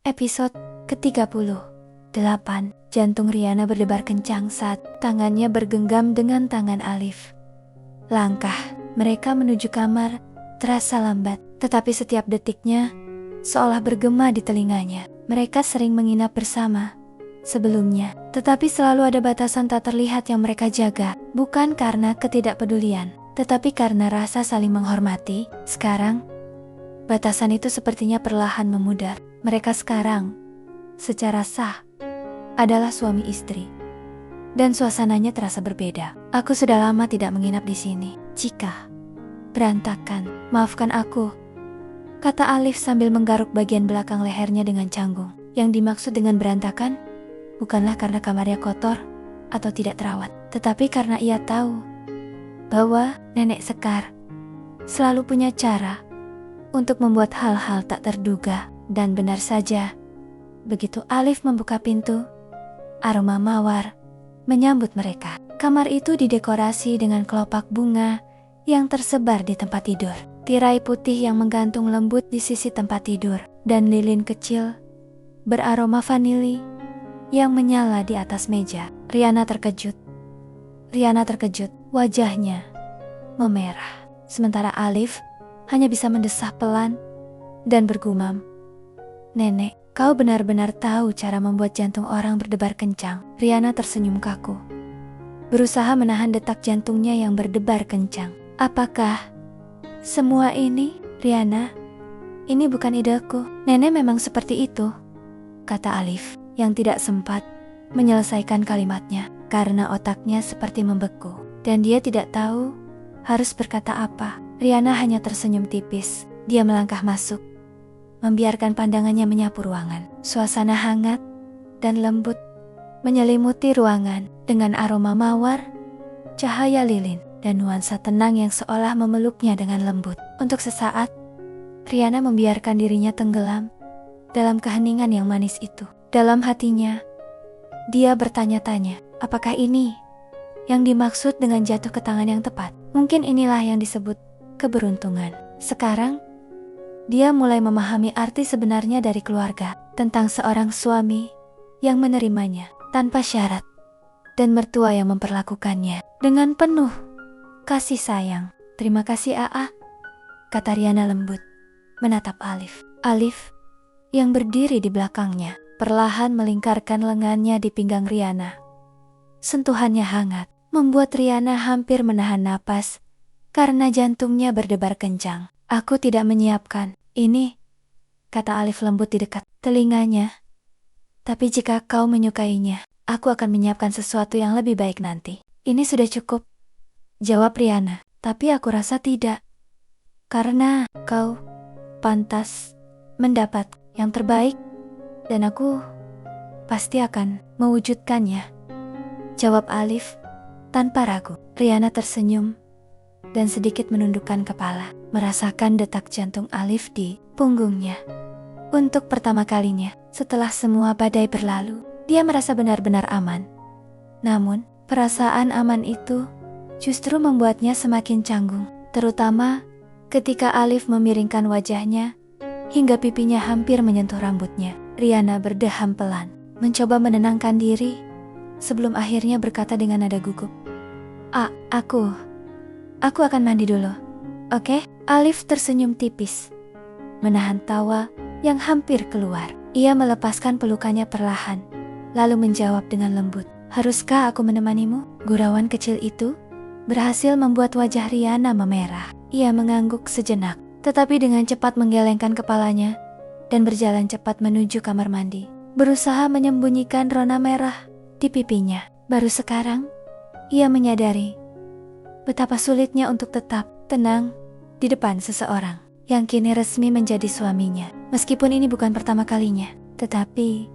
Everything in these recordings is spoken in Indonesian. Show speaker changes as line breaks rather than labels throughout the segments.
Episode ke-38. Jantung Riana berdebar kencang saat tangannya bergenggam dengan tangan Alif. Langkah mereka menuju kamar terasa lambat, tetapi setiap detiknya seolah bergema di telinganya. Mereka sering menginap bersama sebelumnya, tetapi selalu ada batasan tak terlihat yang mereka jaga. Bukan karena ketidakpedulian, tetapi karena rasa saling menghormati. Sekarang, batasan itu sepertinya perlahan memudar. Mereka sekarang, secara sah, adalah suami istri. Dan suasananya terasa berbeda. Aku sudah lama tidak menginap di sini. Jika berantakan, maafkan aku, kata Alif sambil menggaruk bagian belakang lehernya dengan canggung. Yang dimaksud dengan berantakan, bukanlah karena kamarnya kotor atau tidak terawat, tetapi karena ia tahu bahwa Nenek Sekar selalu punya cara untuk membuat hal-hal tak terduga. Dan benar saja, begitu Alif membuka pintu, aroma mawar menyambut mereka. Kamar itu didekorasi dengan kelopak bunga yang tersebar di tempat tidur, tirai putih yang menggantung lembut di sisi tempat tidur, dan lilin kecil beraroma vanili yang menyala di atas meja. Riana terkejut, wajahnya memerah. Sementara Alif hanya bisa mendesah pelan dan bergumam, "Nenek, kau benar-benar tahu cara membuat jantung orang berdebar kencang." Riana tersenyum kaku, berusaha menahan detak jantungnya yang berdebar kencang. "Apakah semua ini, Riana? Ini bukan ideku." "Nenek memang seperti itu," kata Alif, yang tidak sempat menyelesaikan kalimatnya karena otaknya seperti membeku dan dia tidak tahu harus berkata apa. Riana hanya tersenyum tipis. Dia melangkah masuk, membiarkan pandangannya menyapu ruangan. Suasana hangat dan lembut menyelimuti ruangan dengan aroma mawar, cahaya lilin, dan nuansa tenang yang seolah memeluknya dengan lembut. Untuk sesaat, Riana membiarkan dirinya tenggelam dalam keheningan yang manis itu. Dalam hatinya, dia bertanya-tanya, apakah ini yang dimaksud dengan jatuh ke tangan yang tepat? Mungkin inilah yang disebut keberuntungan. Sekarang, dia mulai memahami arti sebenarnya dari keluarga, tentang seorang suami yang menerimanya tanpa syarat dan mertua yang memperlakukannya dengan penuh kasih sayang. "Terima kasih, Aa," kata Riana lembut, menatap Alif. Alif yang berdiri di belakangnya perlahan melingkarkan lengannya di pinggang Riana. Sentuhannya hangat, membuat Riana hampir menahan napas karena jantungnya berdebar kencang. "Aku tidak menyiapkan ini," kata Alif lembut di dekat telinganya. "Tapi jika kau menyukainya, aku akan menyiapkan sesuatu yang lebih baik nanti." "Ini sudah cukup," jawab Riana. "Tapi aku rasa tidak. Karena kau pantas mendapat yang terbaik dan aku pasti akan mewujudkannya," jawab Alif tanpa ragu. Riana tersenyum dan sedikit menundukkan kepala, merasakan detak jantung Alif di punggungnya. Untuk pertama kalinya, setelah semua badai berlalu, dia merasa benar-benar aman. Namun, perasaan aman itu justru membuatnya semakin canggung, terutama ketika Alif memiringkan wajahnya hingga pipinya hampir menyentuh rambutnya. Riana berdeham pelan, mencoba menenangkan diri sebelum akhirnya berkata dengan nada gugup, Aku akan mandi dulu, oke?" Alif tersenyum tipis, menahan tawa yang hampir keluar. Ia melepaskan pelukannya perlahan, lalu menjawab dengan lembut, "Haruskah aku menemanimu?" Gurauan kecil itu berhasil membuat wajah Riana memerah. Ia mengangguk sejenak, tetapi dengan cepat menggelengkan kepalanya dan berjalan cepat menuju kamar mandi, berusaha menyembunyikan rona merah di pipinya. Baru sekarang, ia menyadari betapa sulitnya untuk tetap tenang di depan seseorang yang kini resmi menjadi suaminya. Meskipun ini bukan pertama kalinya, tetapi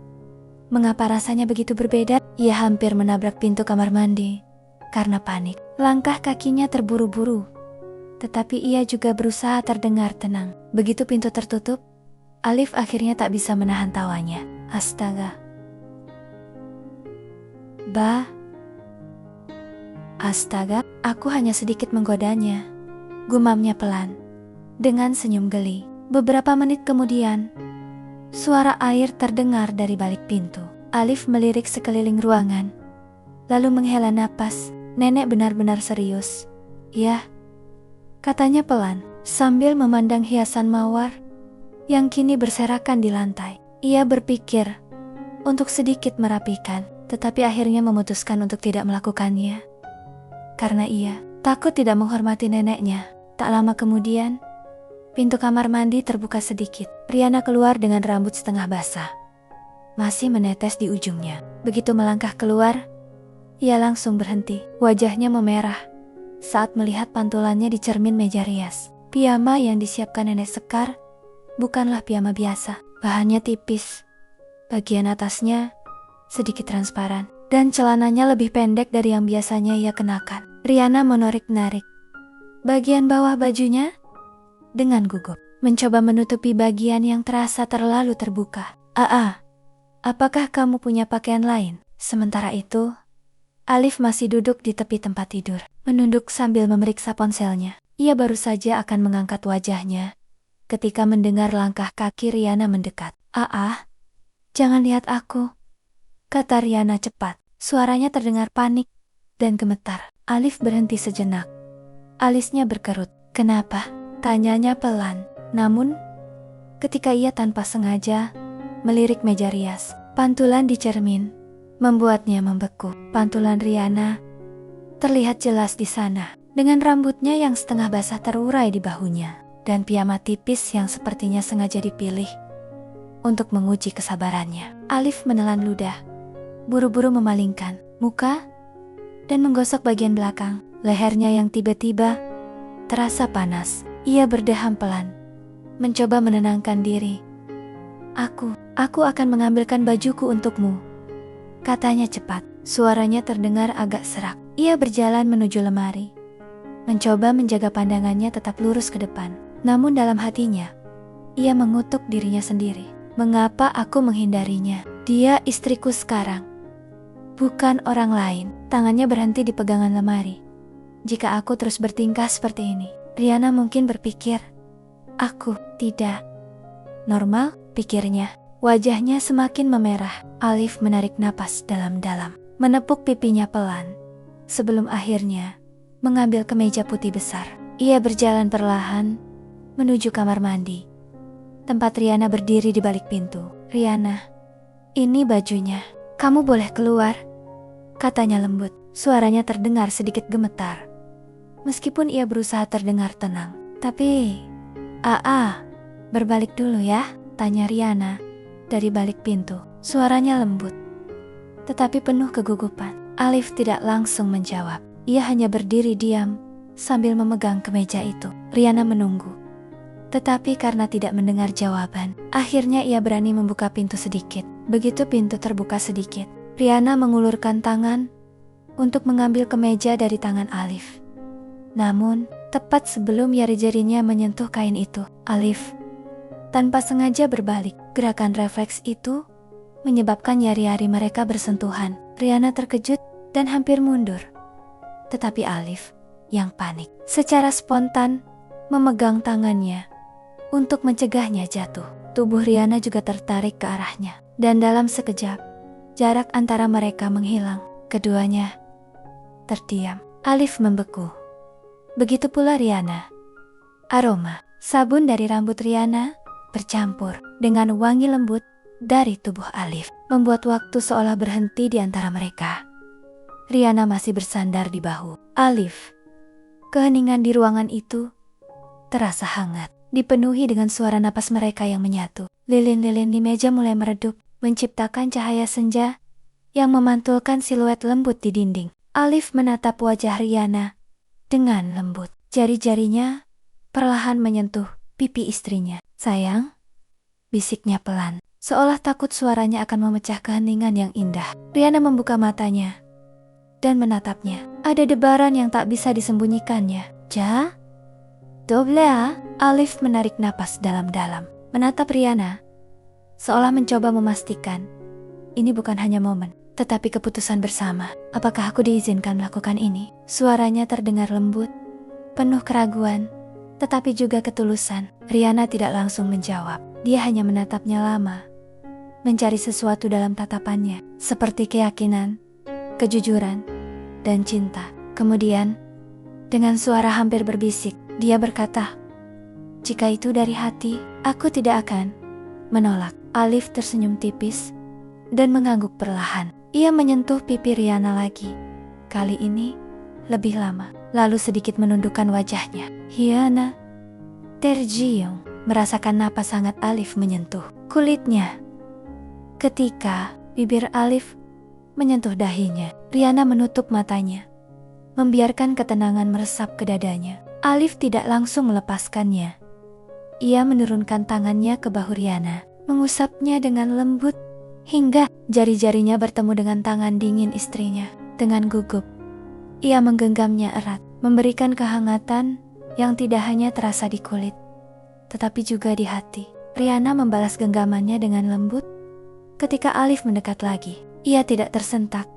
mengapa rasanya begitu berbeda? Ia hampir menabrak pintu kamar mandi karena panik. Langkah kakinya terburu-buru, tetapi ia juga berusaha terdengar tenang. Begitu pintu tertutup, Alif akhirnya tak bisa menahan tawanya. Astaga. Astaga, aku hanya sedikit menggodanya, gumamnya pelan, dengan senyum geli. Beberapa menit kemudian, Suara air terdengar dari balik pintu. Alif melirik sekeliling ruangan, lalu menghela napas. Nenek benar-benar serius. Ya, katanya pelan, sambil memandang hiasan mawar yang kini berserakan di lantai. Ia berpikir untuk sedikit merapikan, tetapi akhirnya memutuskan untuk tidak melakukannya. Karena ia takut tidak menghormati neneknya. Tak lama kemudian, pintu kamar mandi terbuka sedikit. Riana keluar dengan rambut setengah basah, masih menetes di ujungnya. Begitu melangkah keluar, ia langsung berhenti. Wajahnya memerah saat melihat pantulannya di cermin meja rias. Piyama yang disiapkan Nenek Sekar bukanlah piyama biasa. Bahannya tipis, bagian atasnya sedikit transparan, dan celananya lebih pendek dari yang biasanya ia kenakan. Riana menarik-narik bagian bawah bajunya dengan gugup, mencoba menutupi bagian yang terasa terlalu terbuka. Apakah kamu punya pakaian lain? Sementara itu, Alif masih duduk di tepi tempat tidur, menunduk sambil memeriksa ponselnya. Ia baru saja akan mengangkat wajahnya ketika mendengar langkah kaki Riana mendekat. Jangan lihat aku, kata Riana cepat. Suaranya terdengar panik dan gemetar. Alif berhenti sejenak. Alisnya berkerut. Kenapa? Tanyanya pelan. Namun, ketika ia tanpa sengaja melirik meja rias, pantulan di cermin membuatnya membeku. Pantulan Riana terlihat jelas di sana, dengan rambutnya yang setengah basah terurai di bahunya, dan piyama tipis yang sepertinya sengaja dipilih untuk menguji kesabarannya. Alif menelan ludah, buru-buru memalingkan muka dan menggosok bagian belakang lehernya yang tiba-tiba terasa panas. Ia berdeham pelan, mencoba menenangkan diri. Aku akan mengambilkan bajuku untukmu, katanya cepat. Suaranya terdengar agak serak. Ia berjalan menuju lemari, mencoba menjaga pandangannya tetap lurus ke depan. Namun dalam hatinya, ia mengutuk dirinya sendiri. Mengapa aku menghindarinya? Dia istriku sekarang, bukan orang lain. Tangannya berhenti di pegangan lemari. Jika aku terus bertingkah seperti ini, Riana mungkin berpikir aku tidak normal, pikirnya. Wajahnya semakin memerah. Alif menarik napas dalam-dalam, menepuk pipinya pelan, sebelum akhirnya mengambil kemeja putih besar. Ia berjalan perlahan menuju kamar mandi, tempat Riana berdiri di balik pintu. Riana, ini bajunya. Kamu boleh keluar, katanya lembut. Suaranya terdengar sedikit gemetar, meskipun ia berusaha terdengar tenang. Tapi, berbalik dulu ya, tanya Riana dari balik pintu. Suaranya lembut, tetapi penuh kegugupan. Alif tidak langsung menjawab. Ia hanya berdiri diam sambil memegang kemeja itu. Riana menunggu, tetapi karena tidak mendengar jawaban, akhirnya ia berani membuka pintu sedikit. Begitu pintu terbuka sedikit, Riana mengulurkan tangan untuk mengambil kemeja dari tangan Alif. Namun, tepat sebelum jari-jarinya menyentuh kain itu, Alif tanpa sengaja berbalik. Gerakan refleks itu menyebabkan jari-jari mereka bersentuhan. Riana terkejut dan hampir mundur. Tetapi Alif yang panik secara spontan memegang tangannya untuk mencegahnya jatuh. Tubuh Riana juga tertarik ke arahnya, dan dalam sekejap, jarak antara mereka menghilang. Keduanya terdiam. Alif membeku. Begitu pula Riana. Aroma sabun dari rambut Riana bercampur dengan wangi lembut dari tubuh Alif, membuat waktu seolah berhenti di antara mereka. Riana masih bersandar di bahu Alif. Keheningan di ruangan itu terasa hangat, dipenuhi dengan suara napas mereka yang menyatu. Lilin-lilin di meja mulai meredup, menciptakan cahaya senja yang memantulkan siluet lembut di dinding. Alif menatap wajah Riana dengan lembut. Jari-jarinya perlahan menyentuh pipi istrinya. Sayang, bisiknya pelan, seolah takut suaranya akan memecah keheningan yang indah. Riana membuka matanya dan menatapnya. Ada debaran yang tak bisa disembunyikannya. Doblea. Alif menarik napas dalam-dalam, menatap Riana, seolah mencoba memastikan ini bukan hanya momen, tetapi keputusan bersama. Apakah aku diizinkan melakukan ini? Suaranya terdengar lembut, penuh keraguan, tetapi juga ketulusan. Riana tidak langsung menjawab. Dia hanya menatapnya lama, mencari sesuatu dalam tatapannya, seperti keyakinan, kejujuran, dan cinta. Kemudian, dengan suara hampir berbisik, dia berkata, "Jika itu dari hati, aku tidak akan menolak." Alif tersenyum tipis dan mengangguk perlahan. Ia menyentuh pipi Riana lagi. Kali ini, lebih lama. Lalu sedikit menundukkan wajahnya. Riana tergiung, merasakan napas hangat Alif menyentuh kulitnya. Ketika bibir Alif menyentuh dahinya, Riana menutup matanya, membiarkan ketenangan meresap ke dadanya. Alif tidak langsung melepaskannya. Ia menurunkan tangannya ke bahu Riana, mengusapnya dengan lembut, hingga jari-jarinya bertemu dengan tangan dingin istrinya. Dengan gugup, ia menggenggamnya erat, memberikan kehangatan yang tidak hanya terasa di kulit, tetapi juga di hati. Riana membalas genggamannya dengan lembut. Ketika Alif mendekat lagi, ia tidak tersentak.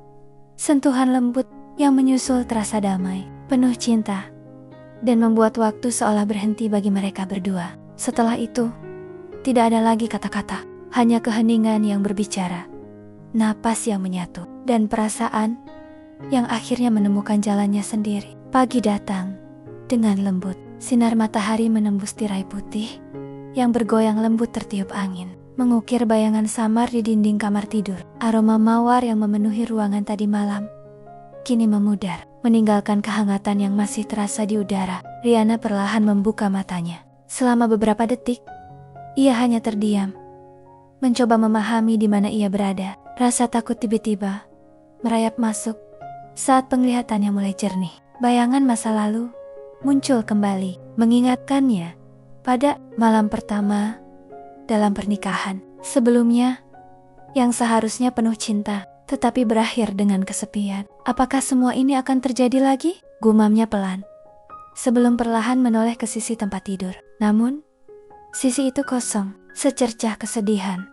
Sentuhan lembut yang menyusul terasa damai, penuh cinta, dan membuat waktu seolah berhenti bagi mereka berdua. Setelah itu, tidak ada lagi kata-kata, hanya keheningan yang berbicara, napas yang menyatu, dan perasaan yang akhirnya menemukan jalannya sendiri. Pagi datang dengan lembut. Sinar matahari menembus tirai putih yang bergoyang lembut tertiup angin, mengukir bayangan samar di dinding kamar tidur. Aroma mawar yang memenuhi ruangan tadi malam kini memudar, meninggalkan kehangatan yang masih terasa di udara. Riana perlahan membuka matanya. Selama beberapa detik, ia hanya terdiam, mencoba memahami di mana ia berada. Rasa takut tiba-tiba merayap masuk saat penglihatannya mulai jernih. Bayangan masa lalu muncul kembali, mengingatkannya pada malam pertama dalam pernikahan sebelumnya yang seharusnya penuh cinta, tetapi berakhir dengan kesepian. Apakah semua ini akan terjadi lagi? Gumamnya pelan, sebelum perlahan menoleh ke sisi tempat tidur. Namun, sisi itu kosong. Secercah kesedihan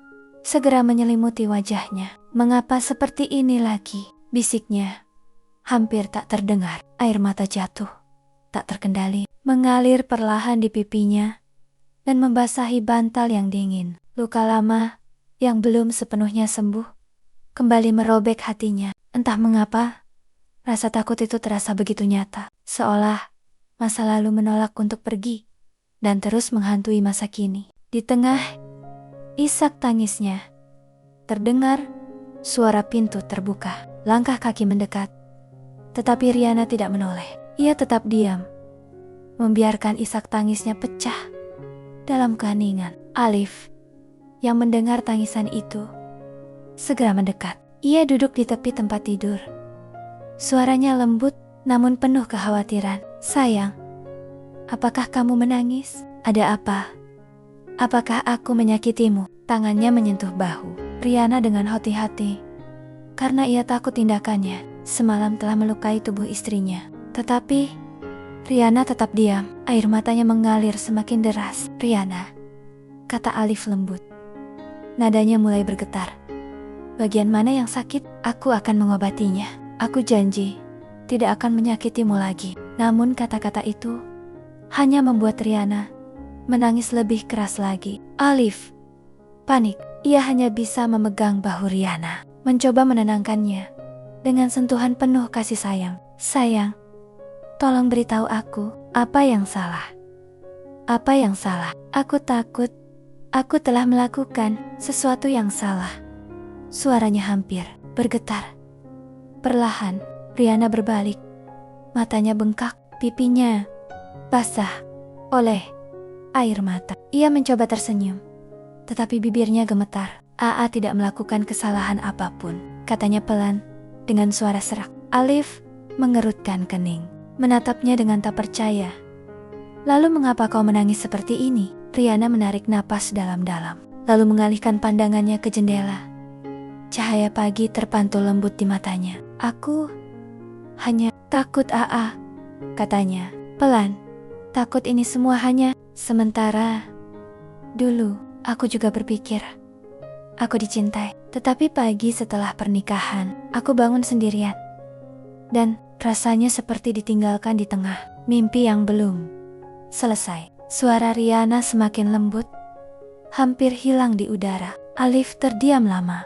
segera menyelimuti wajahnya. "Mengapa seperti ini lagi?" bisiknya. Hampir tak terdengar. Air mata jatuh, tak terkendali, mengalir perlahan di pipinya dan membasahi bantal yang dingin. Luka lama yang belum sepenuhnya sembuh kembali merobek hatinya. Entah mengapa, rasa takut itu terasa begitu nyata, seolah masa lalu menolak untuk pergi dan terus menghantui masa kini. Di tengah isak tangisnya, terdengar suara pintu terbuka. Langkah kaki mendekat, tetapi Riana tidak menoleh. Ia tetap diam, membiarkan isak tangisnya pecah dalam keheningan. Alif, yang mendengar tangisan itu, segera mendekat. Ia duduk di tepi tempat tidur. Suaranya lembut namun penuh kekhawatiran. "Sayang, apakah kamu menangis? Ada apa? Apakah aku menyakitimu?" Tangannya menyentuh bahu Riana dengan hati-hati, karena ia takut tindakannya semalam telah melukai tubuh istrinya. Tetapi Riana tetap diam. Air matanya mengalir semakin deras. "Riana," kata Alif lembut. Nadanya mulai bergetar. "Bagian mana yang sakit? Aku akan mengobatinya. Aku janji tidak akan menyakitimu lagi." Namun kata-kata itu hanya membuat Riana menangis lebih keras lagi. Alif panik. Ia hanya bisa memegang bahu Riana, mencoba menenangkannya dengan sentuhan penuh kasih sayang. "Sayang, tolong beritahu aku, apa yang salah? Apa yang salah? Aku takut aku telah melakukan sesuatu yang salah." Suaranya hampir bergetar. Perlahan, Riana berbalik. Matanya bengkak, pipinya basah oleh air mata. Ia mencoba tersenyum, tetapi bibirnya gemetar. "AA tidak melakukan kesalahan apapun," katanya pelan dengan suara serak. Alif mengerutkan kening, menatapnya dengan tak percaya. "Lalu mengapa kau menangis seperti ini?" Riana menarik napas dalam-dalam, lalu mengalihkan pandangannya ke jendela. Cahaya pagi terpantul lembut di matanya. "Aku hanya takut AA," katanya pelan. "Takut ini semua hanya sementara. Dulu aku juga berpikir aku dicintai, tetapi pagi setelah pernikahan aku bangun sendirian, dan rasanya seperti ditinggalkan di tengah mimpi yang belum Selesai. Suara Riana semakin lembut, hampir hilang di udara. Alif terdiam lama.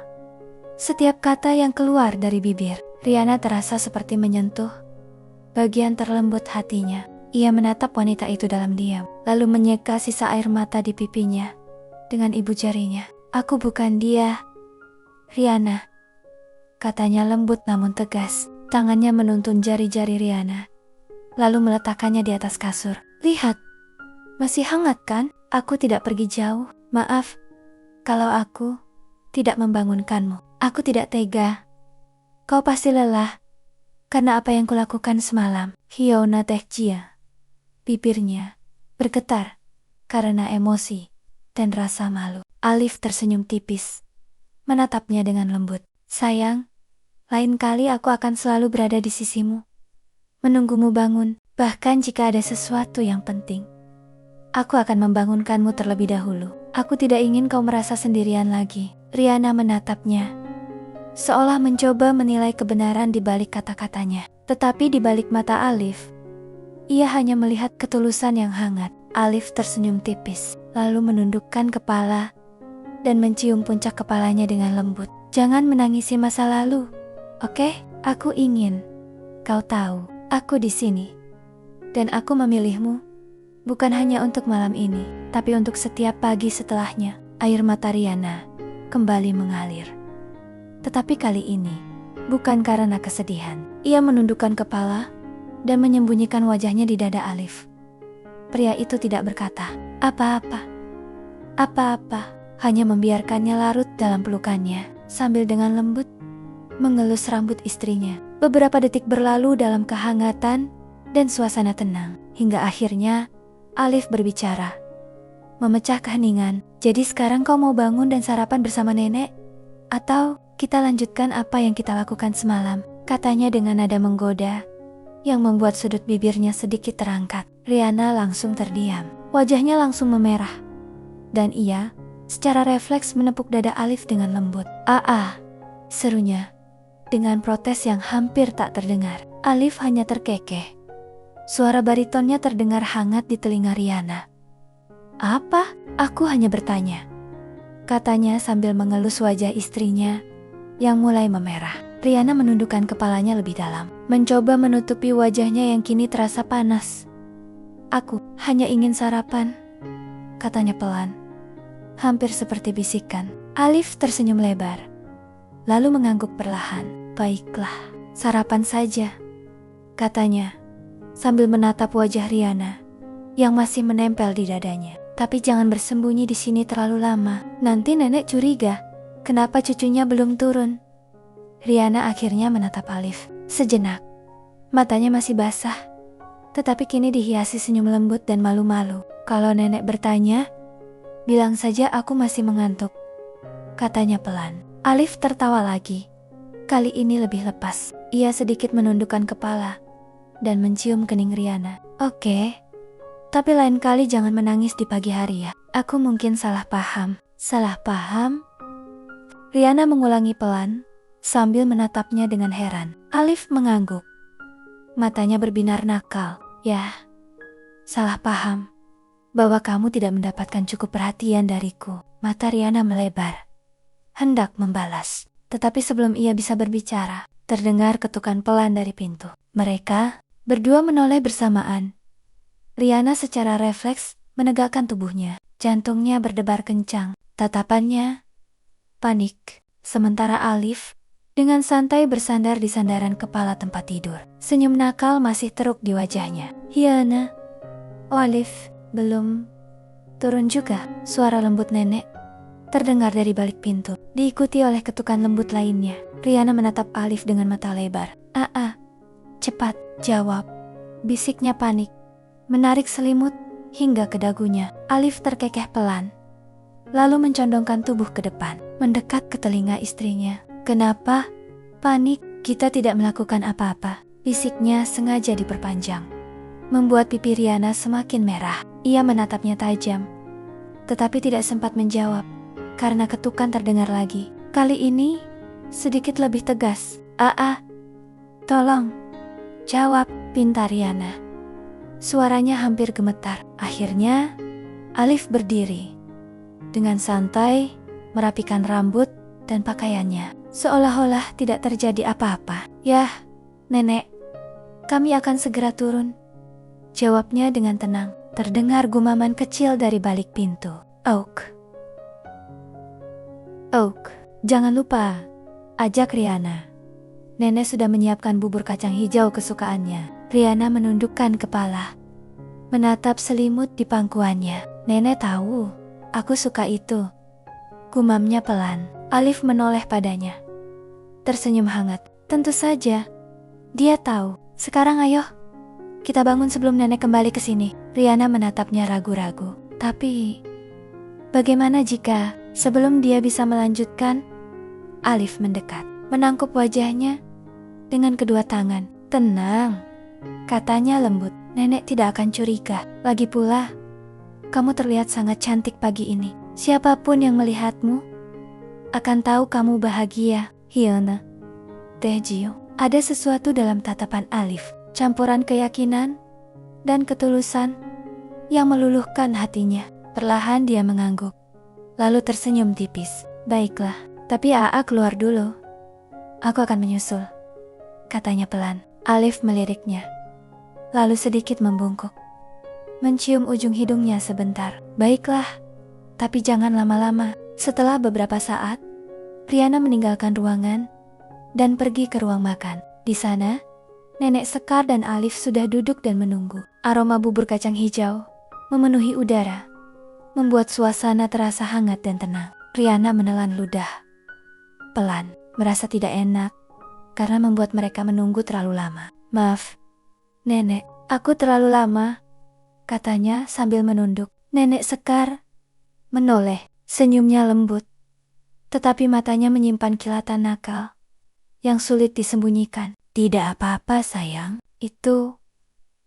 Setiap kata yang keluar dari bibir Riana terasa seperti menyentuh bagian terlembut hatinya. Ia menatap wanita itu dalam diam, lalu menyeka sisa air mata di pipinya dengan ibu jarinya. "Aku bukan dia, Riana," katanya lembut namun tegas. Tangannya menuntun jari-jari Riana, lalu meletakkannya di atas kasur. "Lihat, masih hangat kan? Aku tidak pergi jauh. Maaf kalau aku tidak membangunkanmu. Aku tidak tega. Kau pasti lelah karena apa yang kulakukan semalam." Hyona Taekjia. Bibirnya bergetar karena emosi dan rasa malu. Alif tersenyum tipis, menatapnya dengan lembut. "Sayang, lain kali aku akan selalu berada di sisimu, menunggumu bangun. Bahkan jika ada sesuatu yang penting, aku akan membangunkanmu terlebih dahulu. Aku tidak ingin kau merasa sendirian lagi." Riana menatapnya, seolah mencoba menilai kebenaran di balik kata-katanya. Tetapi di balik mata Alif, ia hanya melihat ketulusan yang hangat. Alif tersenyum tipis, lalu menundukkan kepala dan mencium puncak kepalanya dengan lembut. "Jangan menangisi masa lalu, oke? Aku ingin kau tahu, aku di sini. Dan aku memilihmu, bukan hanya untuk malam ini, tapi untuk setiap pagi setelahnya." Air mata Riana kembali mengalir. Tetapi kali ini, bukan karena kesedihan. Ia menundukkan kepala dan menyembunyikan wajahnya di dada Alif. Pria itu tidak berkata apa-apa, hanya membiarkannya larut dalam pelukannya, sambil dengan lembut mengelus rambut istrinya. Beberapa detik berlalu dalam kehangatan dan suasana tenang, hingga akhirnya Alif berbicara, memecah keheningan. "Jadi sekarang kau mau bangun dan sarapan bersama nenek? Atau kita lanjutkan apa yang kita lakukan semalam?" katanya dengan nada menggoda yang membuat sudut bibirnya sedikit terangkat. Riana langsung terdiam, wajahnya langsung memerah, dan ia secara refleks menepuk dada Alif dengan lembut. Serunya dengan protes yang hampir tak terdengar. Alif hanya terkekeh. Suara baritonnya terdengar hangat di telinga Riana. "Apa? Aku hanya bertanya," katanya sambil mengelus wajah istrinya yang mulai memerah. Riana menundukkan kepalanya lebih dalam, mencoba menutupi wajahnya yang kini terasa panas. "Aku hanya ingin sarapan," katanya pelan, hampir seperti bisikan. Alif tersenyum lebar, lalu mengangguk perlahan. "Baiklah, sarapan saja," katanya, sambil menatap wajah Riana yang masih menempel di dadanya. "Tapi jangan bersembunyi di sini terlalu lama. Nanti nenek curiga kenapa cucunya belum turun." Riana akhirnya menatap Alif sejenak. Matanya masih basah, tetapi kini dihiasi senyum lembut dan malu-malu. "Kalau nenek bertanya, bilang saja aku masih mengantuk," katanya pelan. Alif tertawa lagi, kali ini lebih lepas. Ia sedikit menundukkan kepala dan mencium kening Riana. "Oke, tapi lain kali jangan menangis di pagi hari ya. Aku mungkin salah paham." "Salah paham?" Riana mengulangi pelan, sambil menatapnya dengan heran. Alif mengangguk, matanya berbinar nakal. "Ya, salah paham bahwa kamu tidak mendapatkan cukup perhatian dariku." Mata Riana melebar, hendak membalas. Tetapi sebelum ia bisa berbicara, terdengar ketukan pelan dari pintu. Mereka berdua menoleh bersamaan. Riana secara refleks menegakkan tubuhnya. Jantungnya berdebar kencang, tatapannya panik. Sementara Alif dengan santai bersandar di sandaran kepala tempat tidur. Senyum nakal masih teruk di wajahnya. "Hyana, Alif belum turun juga?" Suara lembut nenek terdengar dari balik pintu, diikuti oleh ketukan lembut lainnya. Riana menatap Alif dengan mata lebar. Cepat, jawab," bisiknya panik, menarik selimut hingga ke dagunya. Alif terkekeh pelan, lalu mencondongkan tubuh ke depan, mendekat ke telinga istrinya. "Kenapa panik? Kita tidak melakukan apa-apa," bisiknya sengaja diperpanjang, membuat pipi Riana semakin merah. Ia menatapnya tajam, tetapi tidak sempat menjawab karena ketukan terdengar lagi. Kali ini sedikit lebih tegas. Tolong jawab," pinta Riana. Suaranya hampir gemetar. Akhirnya, Alif berdiri. Dengan santai, merapikan rambut dan pakaiannya. Seolah-olah tidak terjadi apa-apa. Yah, Nenek, kami akan segera turun. Jawabnya dengan tenang. Terdengar gumaman kecil dari balik pintu. Oak, jangan lupa, ajak Riana. Nenek sudah menyiapkan bubur kacang hijau kesukaannya. Riana menundukkan kepala, menatap selimut di pangkuannya. Nenek tahu, aku suka itu. Gumamnya pelan. Alif menoleh padanya, tersenyum hangat. Tentu saja, dia tahu. Sekarang ayo, kita bangun sebelum nenek kembali ke sini. Riana menatapnya ragu-ragu. Tapi, bagaimana jika sebelum dia bisa melanjutkan? Alif mendekat, menangkup wajahnya dengan kedua tangan. Tenang, katanya lembut. Nenek tidak akan curiga. Lagi pula, kamu terlihat sangat cantik pagi ini. Siapapun yang melihatmu akan tahu kamu bahagia. Hyuna, Taejio. Ada sesuatu dalam tatapan Alif, campuran keyakinan dan ketulusan yang meluluhkan hatinya. Perlahan dia mengangguk, lalu tersenyum tipis. Baiklah, tapi AA keluar dulu. Aku akan menyusul, katanya pelan. Alif meliriknya, lalu sedikit membungkuk, mencium ujung hidungnya sebentar. Baiklah, tapi jangan lama-lama. Setelah beberapa saat, Riana meninggalkan ruangan dan pergi ke ruang makan. Di sana, Nenek Sekar dan Alif sudah duduk dan menunggu. Aroma bubur kacang hijau memenuhi udara, membuat suasana terasa hangat dan tenang. Riana menelan ludah pelan, merasa tidak enak karena membuat mereka menunggu terlalu lama. Maaf, Nenek, aku terlalu lama, katanya sambil menunduk. Nenek Sekar menoleh, senyumnya lembut, tetapi matanya menyimpan kilatan nakal yang sulit disembunyikan. Tidak apa-apa sayang, itu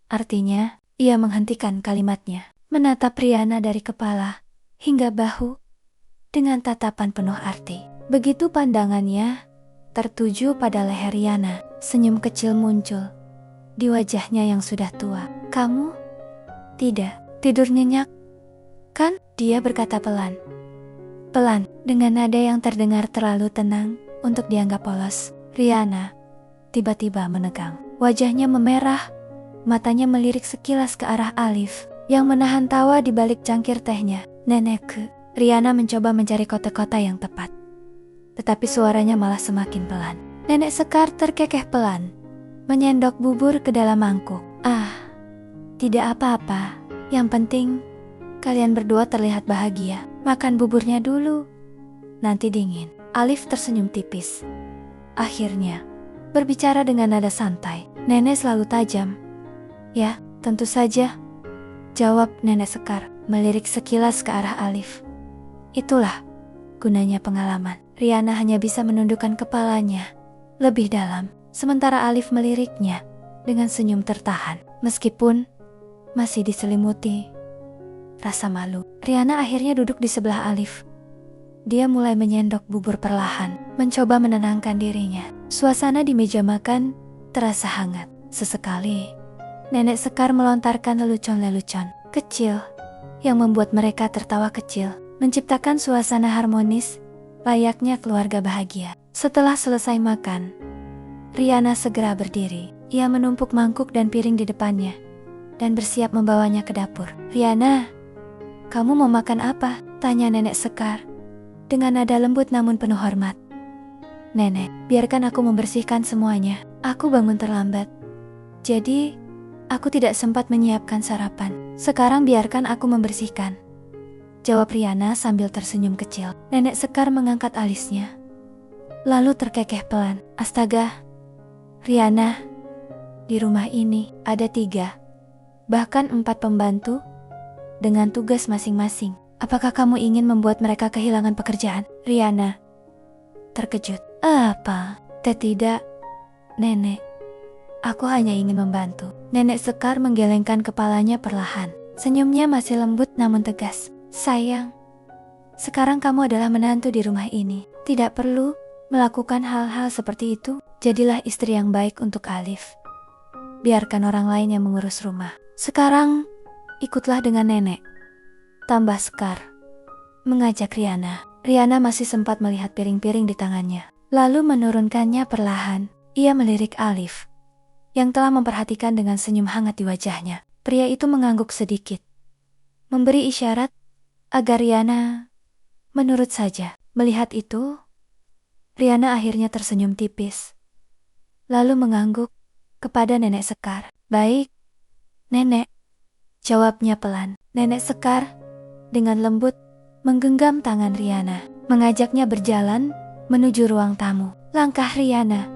artinya. Ia menghentikan kalimatnya, menatap Riana dari kepala hingga bahu dengan tatapan penuh arti. Begitu pandangannya tertuju pada leher Riana, senyum kecil muncul di wajahnya yang sudah tua. Kamu tidak tidur nyenyak, kan? Dia berkata pelan, dengan nada yang terdengar terlalu tenang untuk dianggap polos. Riana tiba-tiba menegang, wajahnya memerah, matanya melirik sekilas ke arah Alif yang menahan tawa di balik cangkir tehnya. Nenekku. Riana mencoba mencari kota-kota yang tepat, tetapi suaranya malah semakin pelan. Nenek Sekar terkekeh pelan, menyendok bubur ke dalam mangkuk. Tidak apa-apa, yang penting kalian berdua terlihat bahagia. Makan buburnya dulu, nanti dingin. Alif tersenyum tipis, akhirnya berbicara dengan nada santai. Nenek selalu tajam. Ya, tentu saja, jawab Nenek Sekar, melirik sekilas ke arah Alif. Itulah gunanya pengalaman. Riana hanya bisa menundukkan kepalanya lebih dalam, sementara Alif meliriknya dengan senyum tertahan. Meskipun masih diselimuti rasa malu, Riana akhirnya duduk di sebelah Alif. Dia mulai menyendok bubur perlahan, mencoba menenangkan dirinya. Suasana di meja makan terasa hangat. Sesekali, Nenek Sekar melontarkan lelucon-lelucon kecil yang membuat mereka tertawa kecil, menciptakan suasana harmonis layaknya keluarga bahagia. Setelah selesai makan, Riana segera berdiri. Ia menumpuk mangkuk dan piring di depannya dan bersiap membawanya ke dapur. Riana, kamu mau makan apa? Tanya Nenek Sekar dengan nada lembut namun penuh hormat. Nenek, biarkan aku membersihkan semuanya. Aku bangun terlambat, jadi aku tidak sempat menyiapkan sarapan. Sekarang biarkan aku membersihkan, jawab Riana sambil tersenyum kecil. Nenek Sekar mengangkat alisnya, lalu terkekeh pelan. Astaga, Riana, di rumah ini ada 3, bahkan 4 pembantu dengan tugas masing-masing. Apakah kamu ingin membuat mereka kehilangan pekerjaan? Riana terkejut. Apa? Tidak, Nenek. Aku hanya ingin membantu. Nenek Sekar menggelengkan kepalanya perlahan. Senyumnya masih lembut namun tegas. Sayang, sekarang kamu adalah menantu di rumah ini. Tidak perlu melakukan hal-hal seperti itu. Jadilah istri yang baik untuk Alif. Biarkan orang lain yang mengurus rumah. Sekarang, ikutlah dengan nenek, tambah Sekar, mengajak Riana. Riana masih sempat melihat piring-piring di tangannya, lalu menurunkannya perlahan. Ia melirik Alif, yang telah memperhatikan dengan senyum hangat di wajahnya. Pria itu mengangguk sedikit, memberi isyarat agar Riana menurut saja. Melihat itu, Riana akhirnya tersenyum tipis, lalu mengangguk kepada Nenek Sekar. "Baik, Nenek," jawabnya pelan. Nenek Sekar dengan lembut menggenggam tangan Riana, mengajaknya berjalan menuju ruang tamu. Langkah Riana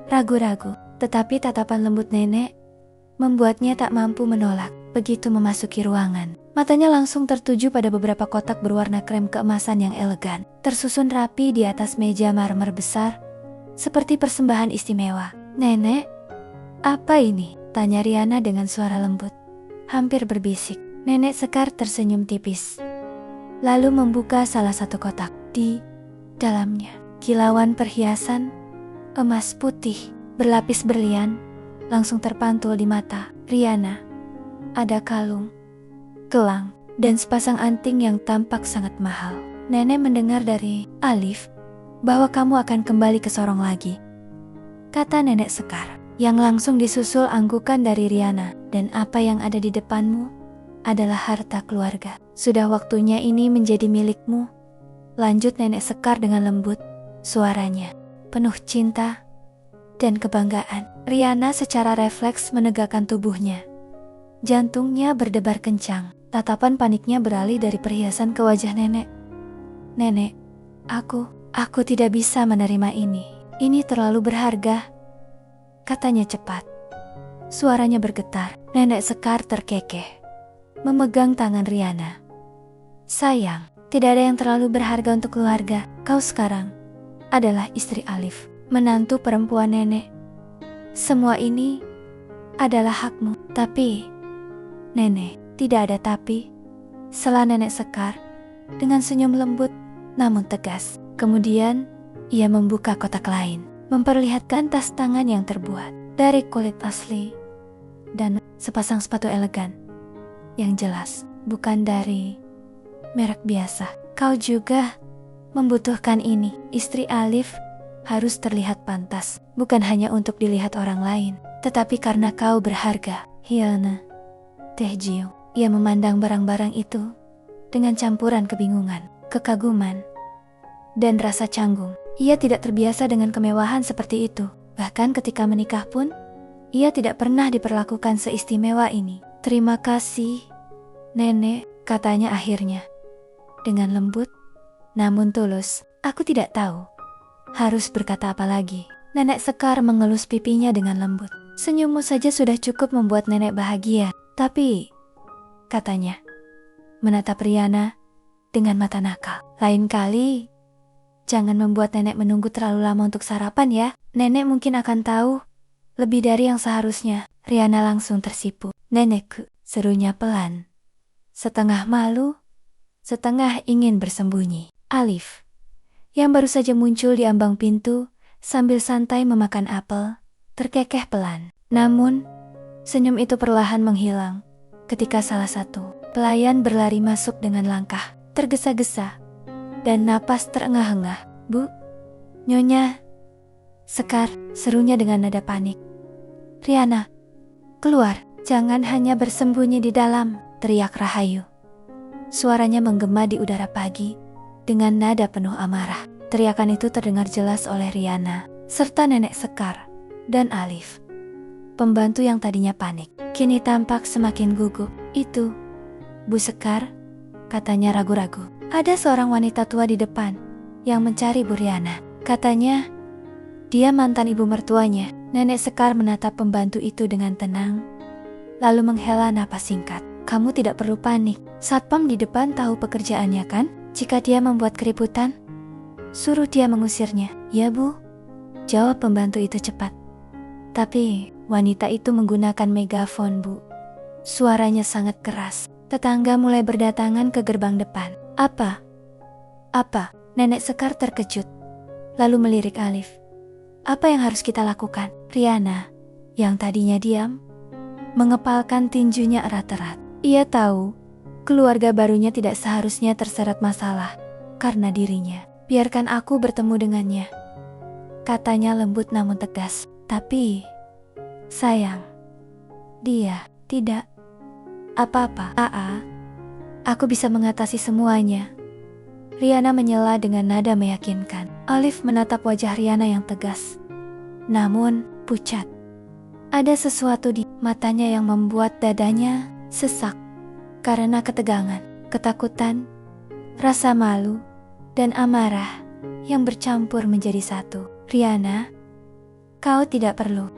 ragu-ragu, tetapi tatapan lembut nenek membuatnya tak mampu menolak. Begitu memasuki ruangan, matanya langsung tertuju pada beberapa kotak berwarna krem keemasan yang elegan, tersusun rapi di atas meja marmer besar, seperti persembahan istimewa. "Nenek, apa ini?" tanya Riana dengan suara lembut, hampir berbisik. Nenek Sekar tersenyum tipis, lalu membuka salah satu kotak. Di dalamnya, kilauan perhiasan emas putih berlapis berlian langsung terpantul di mata Riana. Ada kalung, gelang, dan sepasang anting yang tampak sangat mahal. "Nenek mendengar dari Alif bahwa kamu akan kembali ke Sorong lagi," kata Nenek Sekar, yang langsung disusul anggukan dari Riana. "Dan apa yang ada di depanmu adalah harta keluarga. Sudah waktunya ini menjadi milikmu," lanjut Nenek Sekar dengan lembut, suaranya penuh cinta dan kebanggaan. Riana secara refleks menegakkan tubuhnya. Jantungnya berdebar kencang. Tatapan paniknya beralih dari perhiasan ke wajah nenek. "Nenek, aku tidak bisa menerima ini. Ini terlalu berharga," katanya cepat. Suaranya bergetar. Nenek Sekar terkekeh, memegang tangan Riana. "Sayang, tidak ada yang terlalu berharga untuk keluarga. Kau sekarang adalah istri Alif, menantu perempuan nenek. Semua ini adalah hakmu." "Tapi, Nenek, tidak ada tapi," sela Nenek Sekar dengan senyum lembut namun tegas. Kemudian, ia membuka kotak lain, memperlihatkan tas tangan yang terbuat dari kulit asli dan sepasang sepatu elegan yang jelas bukan dari merek biasa. "Kau juga membutuhkan ini. Istri Alif harus terlihat pantas, bukan hanya untuk dilihat orang lain, tetapi karena kau berharga." "Hiana, Teh Jiu." Ia memandang barang-barang itu dengan campuran kebingungan, kekaguman, dan rasa canggung. Ia tidak terbiasa dengan kemewahan seperti itu. Bahkan ketika menikah pun, ia tidak pernah diperlakukan seistimewa ini. "Terima kasih, Nenek," katanya akhirnya, dengan lembut namun tulus. "Aku tidak tahu harus berkata apa lagi." Nenek Sekar mengelus pipinya dengan lembut. "Senyummu saja sudah cukup membuat nenek bahagia. Tapi," katanya, menatap Riana dengan mata nakal, "lain kali jangan membuat nenek menunggu terlalu lama untuk sarapan ya. Nenek mungkin akan tahu lebih dari yang seharusnya." Riana langsung tersipu. "Nenekku," serunya pelan, setengah malu, setengah ingin bersembunyi. Alif, yang baru saja muncul di ambang pintu sambil santai memakan apel, terkekeh pelan. Namun, senyum itu perlahan menghilang ketika salah satu pelayan berlari masuk dengan langkah tergesa-gesa dan napas terengah-engah. "Bu, Nyonya Sekar," serunya dengan nada panik. "Riana, keluar, jangan hanya bersembunyi di dalam," teriak Rahayu. Suaranya menggema di udara pagi dengan nada penuh amarah. Teriakan itu terdengar jelas oleh Riana, serta Nenek Sekar dan Alif. Pembantu yang tadinya panik, kini tampak semakin gugup. "Itu, Bu Sekar," katanya ragu-ragu. "Ada seorang wanita tua di depan yang mencari Bu Riana. Katanya dia mantan ibu mertuanya." Nenek Sekar menatap pembantu itu dengan tenang, lalu menghela napas singkat. "Kamu tidak perlu panik. Satpam di depan tahu pekerjaannya kan? Jika dia membuat keributan, suruh dia mengusirnya." "Ya Bu," jawab pembantu itu cepat. Tapi wanita itu menggunakan megafon, Bu. Suaranya sangat keras. Tetangga mulai berdatangan ke gerbang depan. Apa? Nenek Sekar terkejut, lalu melirik Alif. "Apa yang harus kita lakukan?" Riana, yang tadinya diam, mengepalkan tinjunya erat-erat. Ia tahu, keluarga barunya tidak seharusnya terseret masalah karena dirinya. Biarkan aku bertemu dengannya, katanya lembut namun tegas. Tapi, sayang, dia tidak apa-apa. Aku bisa mengatasi semuanya. Riana menyela dengan nada meyakinkan. Alif menatap wajah Riana yang tegas, namun pucat. Ada sesuatu di matanya yang membuat dadanya sesak karena ketegangan, ketakutan, rasa malu, dan amarah yang bercampur menjadi satu. Riana, kau tidak perlu.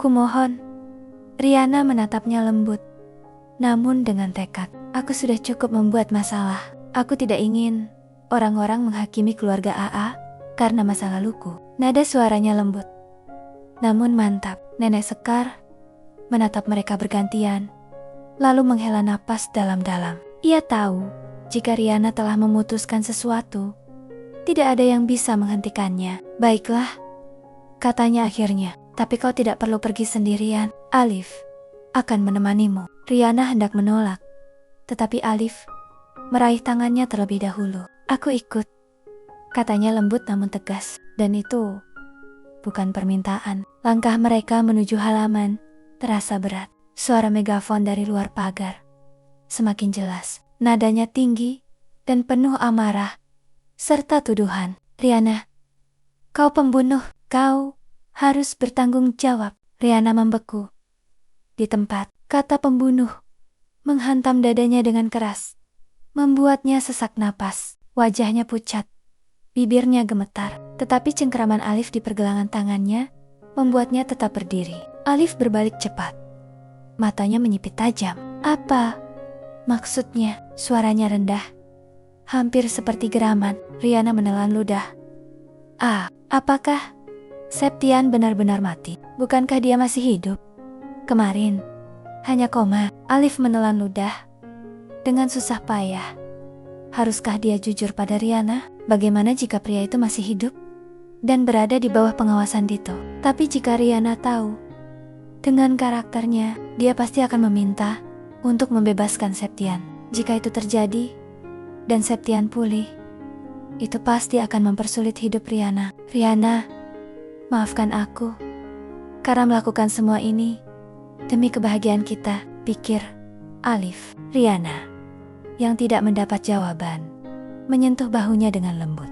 Kumohon. Riana menatapnya lembut, namun dengan tekad. Aku sudah cukup membuat masalah. Aku tidak ingin orang-orang menghakimi keluarga AA karena masa laluku. Nada suaranya lembut, namun mantap. Nenek Sekar menatap mereka bergantian, lalu menghela napas dalam-dalam. Ia tahu, jika Riana telah memutuskan sesuatu, tidak ada yang bisa menghentikannya. Baiklah, katanya akhirnya. Tapi kau tidak perlu pergi sendirian. Alif akan menemanimu. Riana hendak menolak, tetapi Alif meraih tangannya terlebih dahulu. Aku ikut, katanya lembut namun tegas. Dan itu bukan permintaan. Langkah mereka menuju halaman terasa berat. Suara megafon dari luar pagar semakin jelas. Nadanya tinggi dan penuh amarah serta tuduhan. Riana, kau pembunuh. Kau harus bertanggung jawab. Riana membeku di tempat. Kata pembunuh menghantam dadanya dengan keras, membuatnya sesak napas. Wajahnya pucat, bibirnya gemetar. Tetapi cengkeraman Alif di pergelangan tangannya membuatnya tetap berdiri. Alif berbalik cepat, matanya menyipit tajam. Apa maksudnya? Suaranya rendah, hampir seperti geraman. Riana menelan ludah. Apakah Septian benar-benar mati? Bukankah dia masih hidup? Kemarin hanya koma. Alif menelan ludah dengan susah payah. Haruskah dia jujur pada Riana? Bagaimana jika pria itu masih hidup dan berada di bawah pengawasan Dito? Tapi jika Riana tahu, dengan karakternya, dia pasti akan meminta untuk membebaskan Septian. Jika itu terjadi dan Septian pulih, itu pasti akan mempersulit hidup Riana. Riana, maafkan aku karena melakukan semua ini demi kebahagiaan kita, pikir Alif. Riana, yang tidak mendapat jawaban, menyentuh bahunya dengan lembut.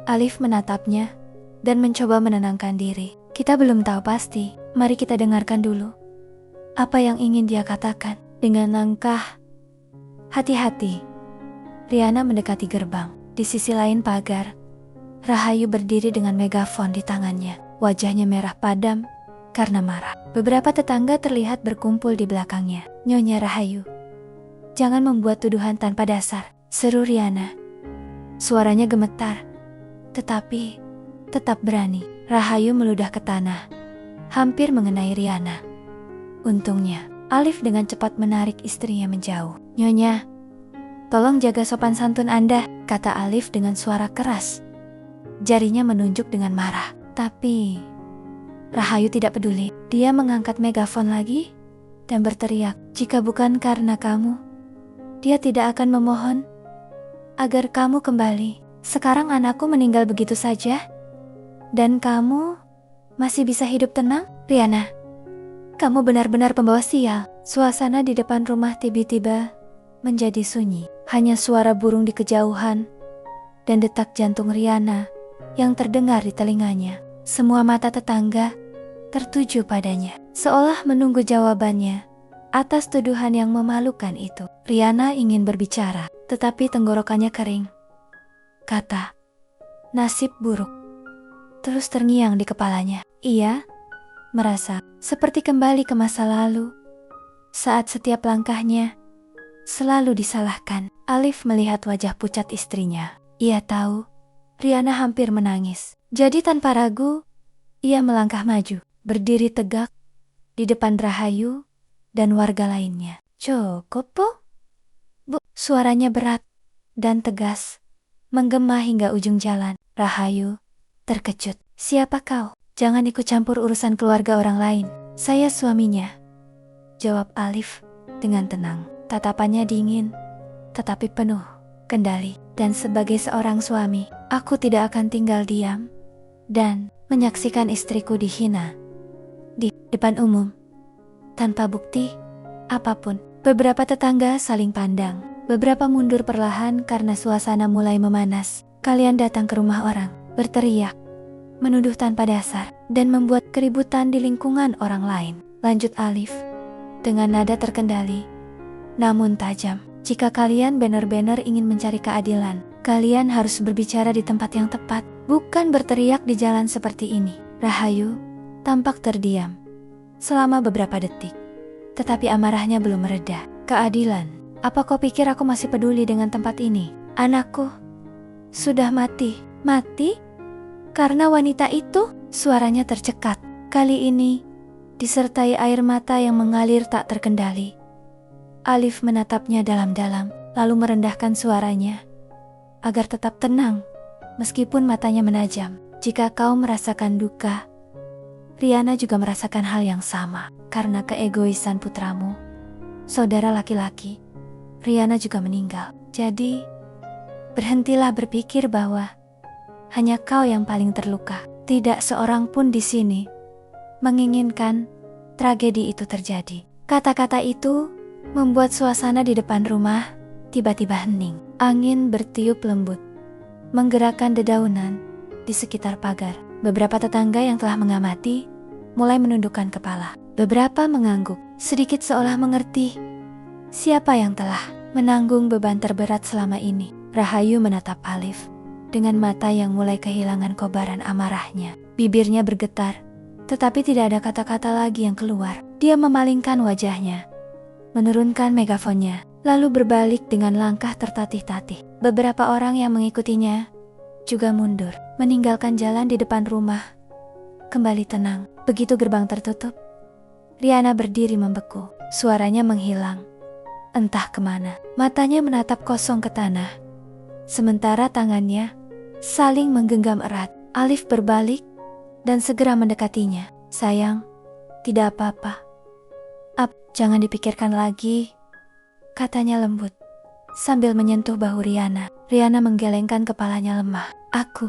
Alif menatapnya dan mencoba menenangkan diri. Kita belum tahu pasti, mari kita dengarkan dulu apa yang ingin dia katakan. Dengan langkah hati-hati, Riana mendekati gerbang. Di sisi lain pagar, Rahayu berdiri dengan megafon di tangannya. Wajahnya merah padam karena marah. Beberapa tetangga terlihat berkumpul di belakangnya. Nyonya Rahayu, jangan membuat tuduhan tanpa dasar, seru Riana. Suaranya gemetar, tetapi tetap berani. Rahayu meludah ke tanah, hampir mengenai Riana. Untungnya, Alif dengan cepat menarik istrinya menjauh. Nyonya, tolong jaga sopan santun Anda, kata Alif dengan suara keras. Jarinya menunjuk dengan marah. Tapi Rahayu tidak peduli. Dia mengangkat megafon lagi dan berteriak, jika bukan karena kamu, dia tidak akan memohon agar kamu kembali. Sekarang anakku meninggal begitu saja, dan kamu masih bisa hidup tenang? Riana, kamu benar-benar pembawa sial. Suasana di depan rumah tiba-tiba menjadi sunyi. Hanya suara burung di kejauhan dan detak jantung Riana yang terdengar di telinganya. Semua mata tetangga tertuju padanya, seolah menunggu jawabannya atas tuduhan yang memalukan itu. Riana ingin berbicara, tetapi tenggorokannya kering. Kata nasib buruk terus terngiang di kepalanya. Ia merasa seperti kembali ke masa lalu, saat setiap langkahnya selalu disalahkan. Alif melihat wajah pucat istrinya. Ia tahu Riana hampir menangis. Jadi tanpa ragu, ia melangkah maju, berdiri tegak di depan Rahayu dan warga lainnya. Cukup, Bu? Suaranya berat dan tegas, menggema hingga ujung jalan. Rahayu terkejut. Siapa kau? Jangan ikut campur urusan keluarga orang lain. Saya suaminya, jawab Alif dengan tenang. Tatapannya dingin, tetapi penuh kendali. Dan sebagai seorang suami, aku tidak akan tinggal diam dan menyaksikan istriku dihina di depan umum tanpa bukti apapun. Beberapa tetangga saling pandang, beberapa mundur perlahan karena suasana mulai memanas. Kalian datang ke rumah orang, berteriak, menuduh tanpa dasar, dan membuat keributan di lingkungan orang lain. Lanjut Alif dengan nada terkendali namun tajam. Jika kalian benar-benar ingin mencari keadilan, kalian harus berbicara di tempat yang tepat, bukan berteriak di jalan seperti ini. Rahayu tampak terdiam selama beberapa detik, tetapi amarahnya belum mereda. Keadilan? Apa kau pikir aku masih peduli dengan tempat ini? Anakku sudah mati. Mati? Karena wanita itu? Suaranya tercekat. Kali ini disertai air mata yang mengalir tak terkendali. Alif menatapnya dalam-dalam, lalu merendahkan suaranya agar tetap tenang, meskipun matanya menajam. Jika kau merasakan duka, Riana juga merasakan hal yang sama. Karena keegoisan putramu, saudara laki-laki, Riana juga meninggal. Jadi, berhentilah berpikir bahwa hanya kau yang paling terluka. Tidak seorang pun di sini menginginkan tragedi itu terjadi. Kata-kata itu membuat suasana di depan rumah tiba-tiba hening. Angin bertiup lembut, menggerakkan dedaunan di sekitar pagar. Beberapa tetangga yang telah mengamati mulai menundukkan kepala. Beberapa mengangguk, sedikit seolah mengerti siapa yang telah menanggung beban terberat selama ini. Rahayu menatap Alif dengan mata yang mulai kehilangan kobaran amarahnya. Bibirnya bergetar, tetapi tidak ada kata-kata lagi yang keluar. Dia memalingkan wajahnya, menurunkan megafonnya, lalu berbalik dengan langkah tertatih-tatih. Beberapa orang yang mengikutinya juga mundur, meninggalkan jalan di depan rumah. Kembali tenang. Begitu gerbang tertutup, Riana berdiri membeku. Suaranya menghilang, entah kemana. Matanya menatap kosong ke tanah, sementara tangannya saling menggenggam erat. Alif berbalik dan segera mendekatinya. Sayang, tidak apa-apa. Jangan dipikirkan lagi, katanya lembut, sambil menyentuh bahu Riana. Riana menggelengkan kepalanya lemah. Aku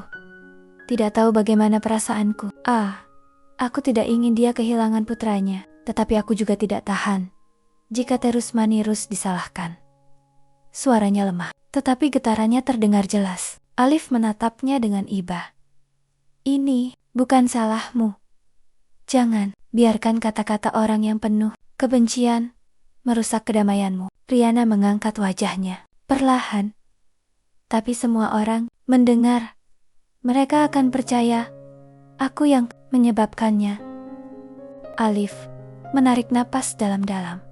tidak tahu bagaimana perasaanku. Aku tidak ingin dia kehilangan putranya, tetapi aku juga tidak tahan jika terus-menerus disalahkan. Suaranya lemah, tetapi getarannya terdengar jelas. Alif menatapnya dengan iba. Ini bukan salahmu. Jangan biarkan kata-kata orang yang penuh kebencian merusak kedamaianmu. Riana mengangkat wajahnya perlahan, tapi semua orang mendengar. Mereka akan percaya aku yang menyebabkannya. Alif menarik napas dalam-dalam,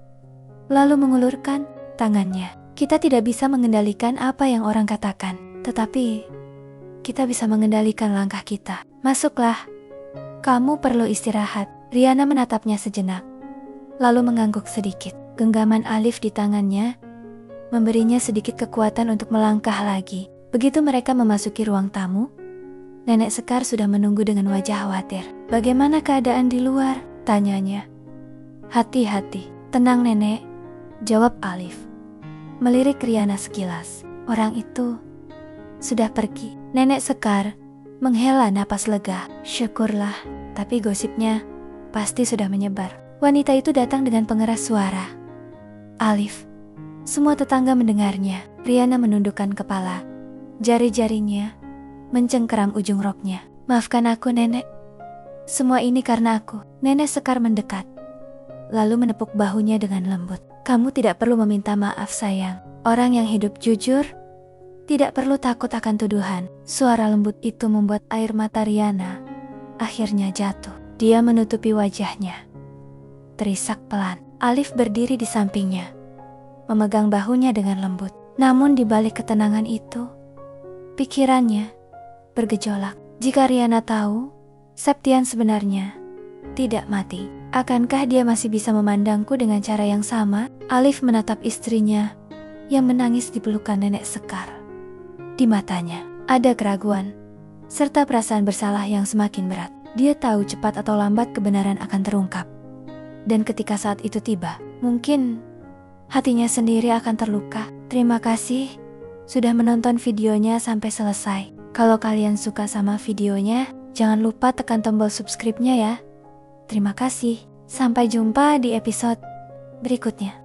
lalu mengulurkan tangannya. Kita tidak bisa mengendalikan apa yang orang katakan, tetapi kita bisa mengendalikan langkah kita. Masuklah, kamu perlu istirahat. Riana menatapnya sejenak, lalu mengangguk sedikit. Genggaman Alif di tangannya memberinya sedikit kekuatan untuk melangkah lagi. Begitu mereka memasuki ruang tamu, Nenek Sekar sudah menunggu dengan wajah khawatir. Bagaimana keadaan di luar? Tanyanya. Hati-hati, tenang nenek, jawab Alif, melirik Riana sekilas. Orang itu sudah pergi. Nenek Sekar menghela napas lega. Syukurlah, tapi gosipnya pasti sudah menyebar. Wanita itu datang dengan pengeras suara. Alif, semua tetangga mendengarnya. Riana menundukkan kepala, jari-jarinya mencengkeram ujung roknya. Maafkan aku nenek, semua ini karena aku. Nenek Sekar mendekat, lalu menepuk bahunya dengan lembut. Kamu tidak perlu meminta maaf sayang. Orang yang hidup jujur tidak perlu takut akan tuduhan. Suara lembut itu membuat air mata Riana akhirnya jatuh. Dia menutupi wajahnya, terisak pelan. Alif berdiri di sampingnya, memegang bahunya dengan lembut. Namun di balik ketenangan itu, pikirannya bergejolak. Jika Riana tahu Septian sebenarnya tidak mati, akankah dia masih bisa memandangku dengan cara yang sama? Alif menatap istrinya yang menangis di pelukan Nenek Sekar. Di matanya ada keraguan, serta perasaan bersalah yang semakin berat. Dia tahu cepat atau lambat kebenaran akan terungkap. Dan ketika saat itu tiba, mungkin hatinya sendiri akan terluka. Terima kasih sudah menonton videonya sampai selesai. Kalau kalian suka sama videonya, jangan lupa tekan tombol subscribe-nya ya. Terima kasih. Sampai jumpa di episode berikutnya.